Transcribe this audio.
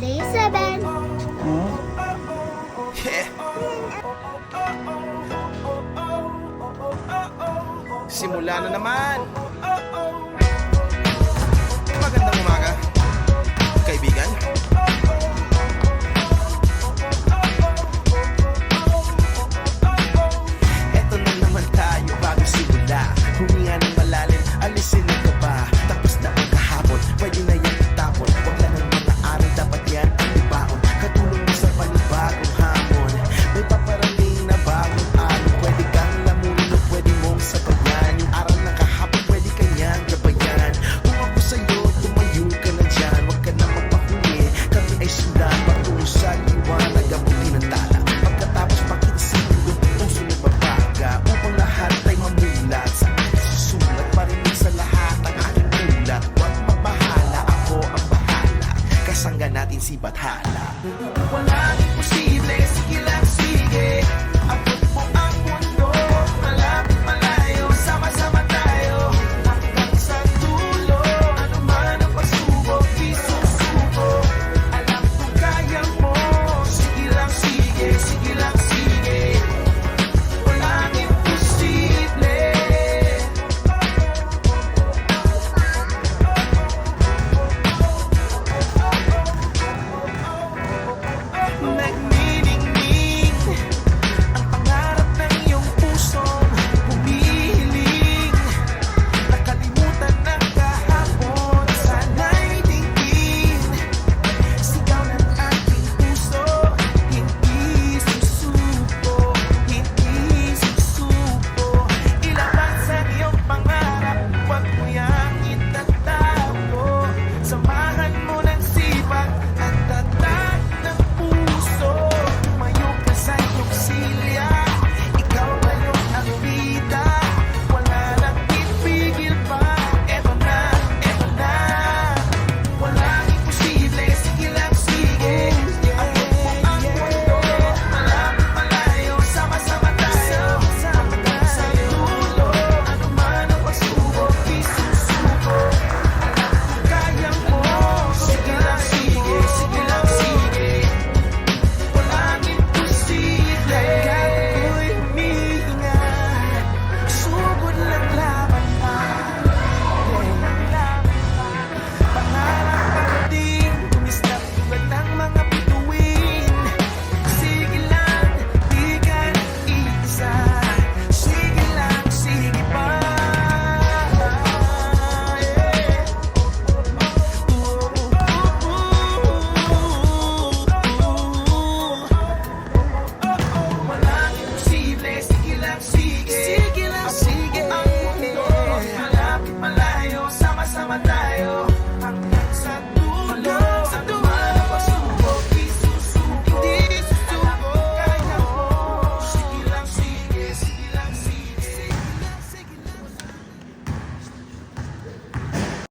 Day 7. Yeah. Simula na naman. Magandang umaga, kaibigan. Eto na naman tayo bago simula. Huminga ng malalim, alisin ang kaba. Tapos na ang kahapon, pwede na yan itapon. Huwag lang ng mga araw, dapat yan ang ibaon. Katulong mo sa panibagong hamon. May paparating na bagong araw. Pwede kang lamunin o pwede mong sabayan. Yung araw ng kahapon, pwede kanyang gabayan. Kung ako sa'yo, tumayo ka na dyan. Huwag ka na magpahuli, kami ay sundan. Patungo sa liwanag, abutin ang tala. Pagkatapos pakisilog, puso na babaga. Upang lahat ay mamulat sa aking susulat. Parinig sa lahat ang aking ulat. Huwag mabahala, ako ang bahala. Kasangga natin si Bathala. Walang imposible, sige lang sige. Abot mo ang mundo, malapit malayo. Sama-sama tayo, hanggang sa dulo. Ano man ang pagsubok, isusuko. Alam kong kaya mo, sige lang sige, sige lang sige. Walang imposible.